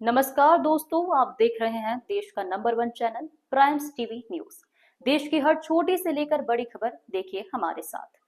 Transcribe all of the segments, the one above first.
नमस्कार दोस्तों, आप देख रहे हैं देश का number 1 channel primes TV news. देश की हर छोटी से लेकर बड़ी खबर देखिए हमारे साथ।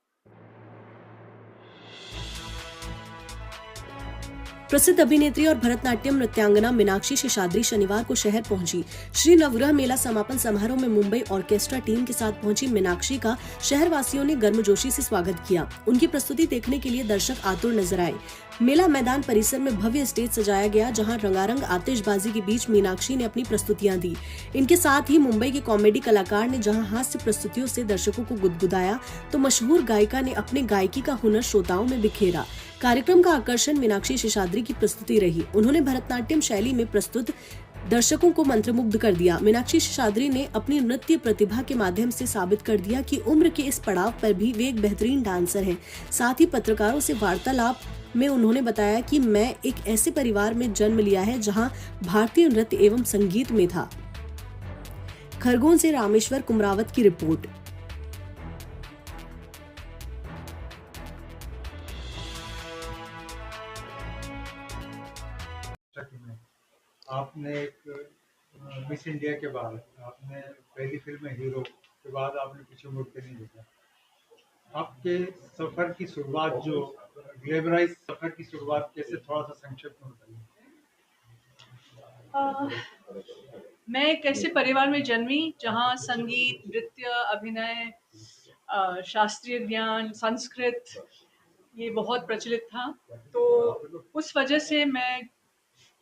प्रसिद्ध अभिनेत्री और भरतनाट्यम नृत्यांगना मीनाक्षी शेषाद्री शनिवार को शहर पहुंची। श्री नवग्रह मेला समापन समारोह में मुंबई ऑर्केस्ट्रा टीम के साथ पहुंची मीनाक्षी का शहरवासियों ने गर्मजोशी से स्वागत किया। उनकी प्रस्तुति देखने के लिए दर्शक आतुर नजर आए। मेला मैदान परिसर में भव्य स्टेज सजाया गया, जहां रंगारंग आतिशबाजी के बीच मीनाक्षी ने अपनी प्रस्तुतियां दी। इनके साथ ही मुंबई के कॉमेडी कलाकार ने जहां हास्य प्रस्तुतियों से दर्शकों को गुदगुदाया, तो मशहूर गायिका ने अपने गायकी का हुनर श्रोताओं में बिखेरा। कार्यक्रम का आकर्षण मीनाक्षी शेषाद्री की प्रस्तुति रही। उन्होंने भरतनाट्यम शैली में प्रस्तुत दर्शकों को मंत्रमुग्ध कर दिया। मीनाक्षी शेषाद्री ने अपनी नृत्य प्रतिभा के माध्यम से साबित कर दिया कि उम्र के इस पड़ाव पर भी वे एक बेहतरीन डांसर हैं। साथ ही पत्रकारों से वार्तालाप में उन्होंने बताया कि मैं एक ऐसे परिवार में जन्म लिया है जहां भारतीय नृत्य एवं संगीत में था। खरगोन से रामेश्वर कुमरावत की रिपोर्ट। आपने एक मिस इंडिया के बाद आपने पहली फिल्म में हीरो के बाद आपने पीछे मुड़ के नहीं देखा। आपके सफर की शुरुआत, जो ग्लैमराइज सफर की शुरुआत, कैसे, थोड़ा सा संक्षिप्त में बताइए। मैं एक ऐसे परिवार में जन्मी जहाँ संगीत, नृत्य, अभिनय, शास्त्रीय ज्ञान, संस्कृत ये बहुत प्रचलित था। तो उस वजह से मैं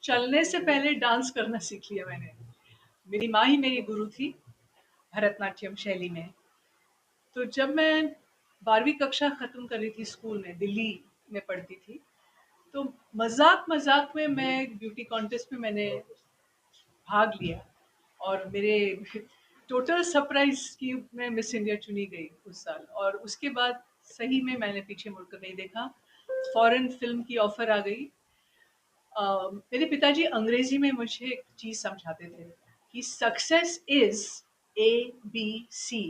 चलने से पहले डांस करना सीख लिया मैंने। मेरी माँ ही मेरी गुरु थी भरतनाट्यम शैली में। तो जब मैं 12वीं कक्षा ख़त्म कर रही थी, स्कूल में दिल्ली में पढ़ती थी, तो मजाक में मैं ब्यूटी कॉन्टेस्ट में मैंने भाग लिया और मेरे टोटल सरप्राइज की मैं मिस इंडिया चुनी गई उस साल। और उसके बाद सही में मैंने पीछे मुड़कर नहीं देखा। फॉरेन फिल्म की ऑफर आ गई। मेरे पिताजी अंग्रेजी में मुझे एक चीज़ समझाते थे कि सक्सेस इज ABC।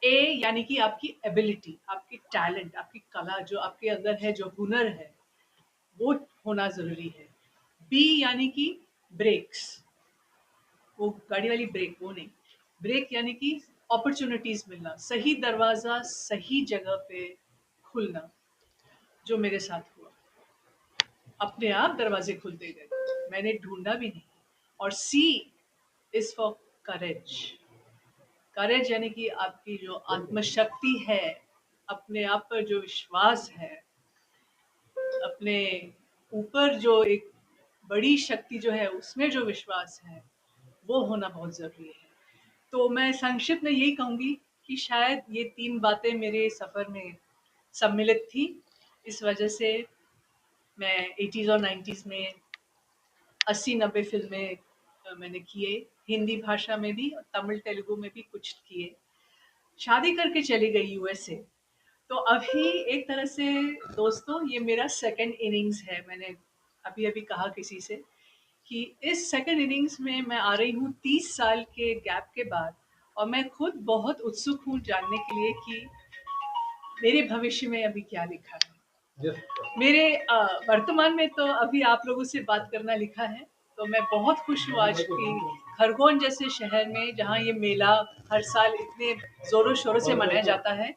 ए यानी कि आपकी एबिलिटी, आपकी टैलेंट, आपकी कला जो आपके अंदर है, जो हुनर है, वो होना ज़रूरी है। बी यानी कि ब्रेक्स, वो गाड़ी वाली ब्रेक वो नहीं। ब्रेक यानी कि अपॉर्चुनिटीज मिलना, सही दरवाजा सही जगह पे खुलना, जो मेरे साथ हुआ। अपने आप दरवाजे खुलते गए, मैंने ढूंढा भी नहीं। और सी इज फॉर करेज। करेज यानी कि आपकी जो आत्मशक्ति है, अपने आप पर जो विश्वास है, अपने ऊपर जो एक बड़ी शक्ति जो है उसमें जो विश्वास है, वो होना बहुत ज़रूरी है। तो मैं संक्षिप्त में यही कहूँगी कि शायद ये 3 बातें मेरे सफ़र में सम्मिलित थी। इस वजह से मैं 80s और 90s में 80-90 फिल्में मैंने किए, हिंदी भाषा में भी, तमिल तेलुगु में भी कुछ किए। शादी करके चली गई यूएसए। तो अभी एक तरह से दोस्तों ये मेरा सेकंड इनिंग्स है। मैंने अभी कहा किसी से कि इस सेकंड इनिंग्स में मैं आ रही हूँ 30 साल के गैप के बाद, और मैं खुद बहुत उत्सुक हूँ जानने के लिए कि मेरे भविष्य में अभी क्या लिखा है। मेरे वर्तमान में तो अभी आप लोगों से बात करना लिखा है। तो मैं बहुत खुश हूँ आज की खरगोन जैसे शहर में, जहाँ ये मेला हर साल इतने ज़ोरों शोरों से मनाया जाता है,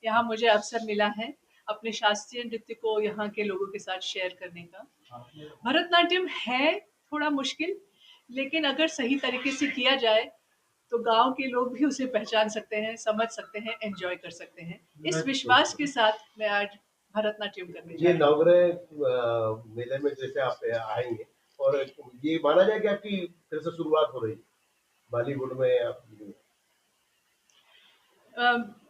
यहाँ मुझे अवसर मिला है अपने शास्त्रीय नृत्य को यहाँ के लोगों के साथ शेयर करने का। भरतनाट्यम है थोड़ा मुश्किल, लेकिन अगर सही तरीके से किया जाए तो गांव के लोग भी उसे पहचान सकते हैं, समझ सकते हैं, एंजॉय कर सकते हैं। इस विश्वास के साथ मैं आज भरतनाट्यम करने जा ये रही हूँ। नवग्रह मेले में जैसे आप आएंगे, और ये माना जाए कि आपकी फिर से शुरुआत हो रही है बॉलीवुड में आप।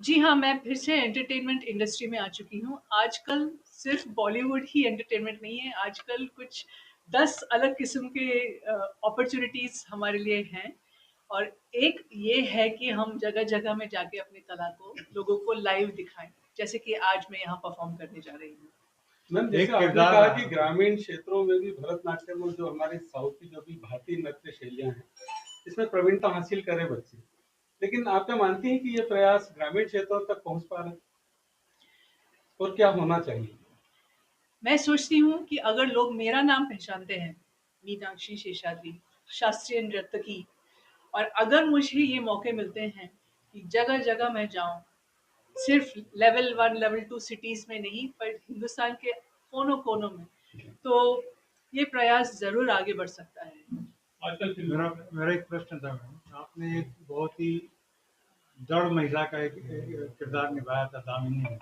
जी हाँ, मैं फिर से एंटरटेनमेंट इंडस्ट्री में आ चुकी हूँ। आजकल सिर्फ बॉलीवुड ही एंटरटेनमेंट नहीं है, आजकल कुछ 10 अलग किस्म के अपॉर्चुनिटीज़ हमारे लिए हैं। और एक ये है कि हम जगह-जगह में जाके अपनी कला को लोगों को लाइव दिखाएँ, जैसे कि आज मैं यहाँ परफॉर्म करने जा रही हूँ। मैम, जैसे आपने कहा कि ग्रामीण क्षेत्रों में भी भरतनाट्यम और जो हमारे साउथ की जो भी भारतीय नृत्य शैलियां हैं, इसमें प्रवीणता हासिल करें बच्चे, लेकिन आप क्या मानती हैं कि ये प्रयास ग्रामीण क्षेत्रों तक पहुंच पा रहे हैं, और क्या होना चाहिए? मैं सोचती हूँ कि अगर लोग मेरा नाम पहचानते हैं मीनाक्षी शेषाद्री, शास्त्रीय नर्तकी। और अगर मुझे ये मौके मिलते हैं कि जगह-जगह मैं जाऊँ, सिर्फ लेवल 1, लेवल 2 सिटीज़ में नहीं, पर हिंदुस्तान के कोनों-कोनों में, तो ये प्रयास ज़रूर आगे बढ़ सकता है। आजकल मेरा मेरा एक प्रश्न था मैम, आपने एक बहुत ही दृढ़ महिला का एक किरदार निभाया था दामिनी में।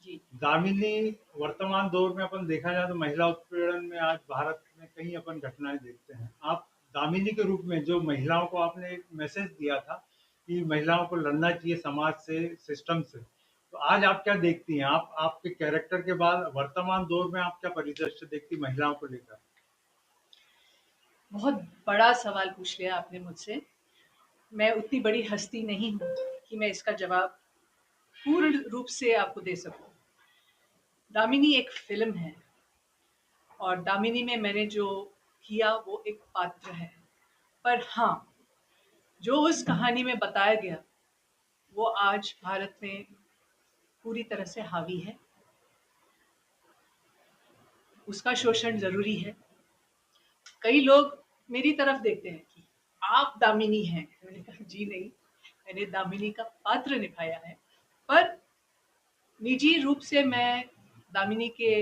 जी। दामिनी वर्तमान दौर में अपन देखा जाए तो महिला उत्पीड़न में आज भारत में कई अपन घटनाएं देखते हैं। आप दामिनी के रूप में जो महिलाओं को आपने एक मैसेज दिया था कि महिलाओं को लड़ना चाहिए समाज से, सिस्टम से, तो आज आप क्या देखती हैं? आप आपके कैरेक्टर के बाद वर्तमान दौर में आप क्या परिदृश्य देखती महिलाओं को लेकर? बहुत बड़ा सवाल पूछ लिया आपने मुझसे। मैं उतनी बड़ी हस्ती नहीं हूँ कि मैं इसका जवाब पूर्ण रूप से आपको दे सकूँ। दामिनी एक फ़िल्म है और दामिनी में मैंने जो किया वो एक पात्र है। पर हाँ, जो उस कहानी में बताया गया, वो आज भारत में पूरी तरह से हावी है। उसका शोषण ज़रूरी है। कई लोग मेरी तरफ देखते हैं कि आप दामिनी हैं। मैंने कहा जी नहीं, मैंने दामिनी का पात्र निभाया है। पर निजी रूप से मैं दामिनी के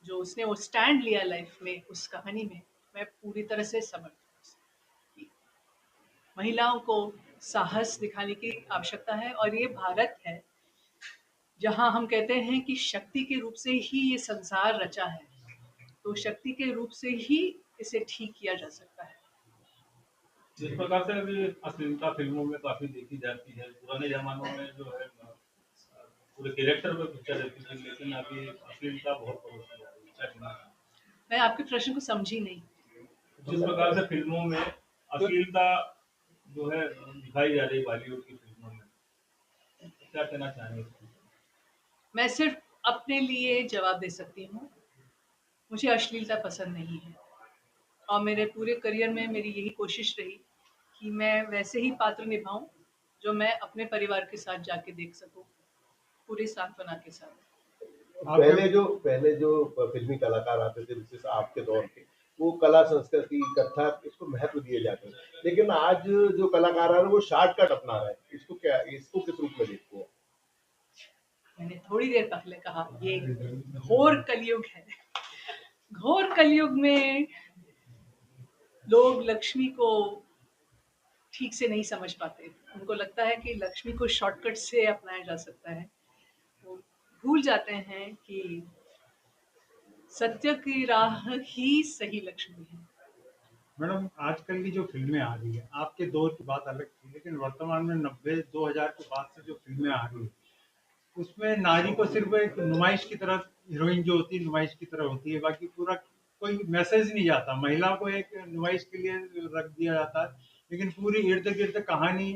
जो उसने वो स्टैंड लिया लाइफ में उस कहानी में, मैं पूरी तरह से समर्थ हूँ। महिलाओं को साहस दिखाने की आवश्यकता है और ये भारत है जहाँ हम कहते हैं कि शक्ति के रूप से ही ये संसार रचा है, तो शक्ति के रूप से ही इसे ठीक किया जा सकता है। जिस प्रकार से अभी अश्लीलता फिल्मों में काफी देखी जाती है, पुराने जमानों में जो है पूरे कैरेक्टर में पिक्चर रहती थी, लेकिन अभी अश्लीलता बहुत परोसी जा रही है। क्या कहना है? मैं आपके प्रश्न को समझी नहीं। जिस प्रकार से फिल्मों में अश्लीलता जो है दिखाई जा रही बॉलीवुड की फिल्मों में, क्या कहना चाहेंगे इसको? मैं सिर्फ अपने लिए जवाब दे सकती हूँ। मुझे अश्लीलता पसंद नहीं है और मेरे पूरे करियर में मेरी यही कोशिश रही कि मैं वैसे ही पात्र निभाऊं जो मैं अपने परिवार के साथ जाके देख सकूं, पूरी सांत्वना के साथ। पहले जो फिल्मी कलाकार आते थे, विशेष आपके दौर के, वो कला संस्कृति कथा इसको महत्व दिए जाते हैं, लेकिन आज जो कलाकार आ रहे हैं वो शॉर्टकट अपना रहे हैं। इसको किस रूप में देखते हैं? मैंने थोड़ी देर पहले कहा ये घोर कलयुग है। घोर कलयुग में लोग लक्ष्मी को ठीक से नहीं समझ पाते। उनको लगता है कि लक्ष्मी को शॉर्टकट से अपनाया जा सकता है। वो भूल जाते हैं कि सत्य की राह ही सही लक्ष्मी है। मैडम, आजकल की जो फिल्में आ रही है, आपके दौर की बात अलग थी, लेकिन वर्तमान में 90-2000 के बाद से जो फिल्में आ रही है, उसमें नारी को सिर्फ एक नुमाइश की तरह, हीरोइन जो होती है नुमाइश की तरह होती है, बाकी पूरा कोई मैसेज नहीं जाता। महिला को एक नुमाइश के लिए रख दिया जाता है, लेकिन पूरी इर्द गिर्द कहानी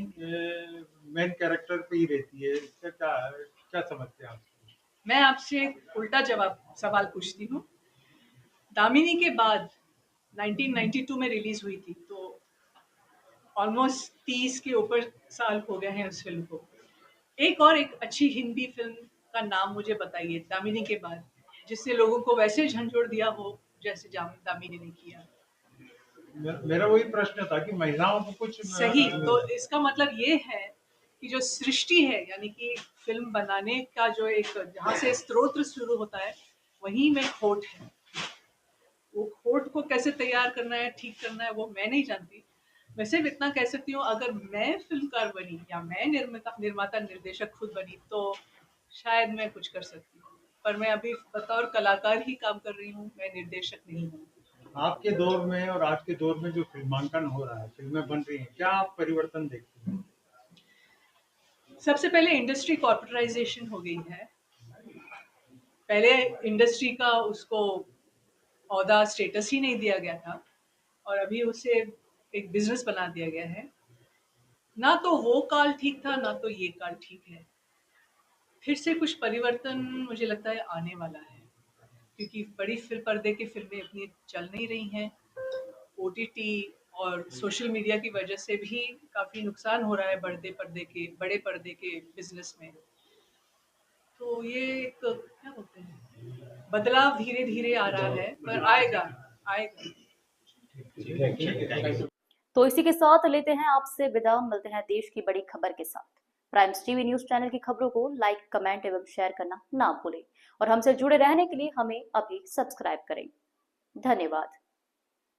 मेन कैरेक्टर पे ही रहती है। इसका क्या क्या समझते हैं आप? मैं आपसे उल्टा सवाल पूछती हूँ। दामिनी के बाद 1992 में रिलीज हुई थी, तो ऑलमोस्ट 30 के ऊपर साल हो गए हैं उस फिल्म को। एक अच्छी हिंदी फिल्म का नाम मुझे बताइए दामिनी के बाद, जिससे लोगों को वैसे झंझोड़ दिया हो जैसे दामिनी ने किया। मेरा वही प्रश्न था कि महिलाओं को कुछ सही, तो इसका मतलब ये है कि जो सृष्टि है, यानी कि फिल्म बनाने का जो एक जहाँ से स्रोत शुरू होता है, वहीं में खोट है। वो खोट को कैसे तैयार करना है, ठीक करना है, वो मैं नहीं जानती। मैं सिर्फ इतना कह सकती हूँ, अगर मैं फिल्मकार बनी या मैं निर्माता निर्देशक खुद बनी तो शायद मैं कुछ कर सकती हूँ, पर मैं अभी बतौर कलाकार ही काम कर रही हूँ, मैं निर्देशक नहीं हूँ। आपके दौर में और आज के दौर में जो फिल्मांकन हो रहा है, फिल्में बन रही हैं, क्या आप परिवर्तन देखते हैं? सबसे पहले इंडस्ट्री कॉर्पोरेटाइजेशन हो गई है। पहले इंडस्ट्री का उसको औहदा स्टेटस ही नहीं दिया गया था और अभी उसे एक बिजनेस बना दिया गया है। ना तो वो काल ठीक था, ना तो ये काल ठीक है। फिर से कुछ परिवर्तन मुझे लगता है आने वाला है, क्योंकि बड़ी पर्दे की फिल्में इतनी चल नहीं रही हैं। ओटीटी और सोशल मीडिया की वजह से भी काफ़ी नुकसान हो रहा है बड़े पर्दे के बिजनेस में। तो ये एक क्या बोलते हैं, बदलाव धीरे धीरे आ रहा है, पर आएगा आएगा। तो इसी के साथ लेते हैं आपसे विदा, मिलते हैं देश की बड़ी खबर के साथ। प्राइम्स टीवी न्यूज चैनल की खबरों को लाइक, कमेंट एवं शेयर करना ना भूलें और हमसे जुड़े रहने के लिए हमें अभी सब्सक्राइब करें। धन्यवाद।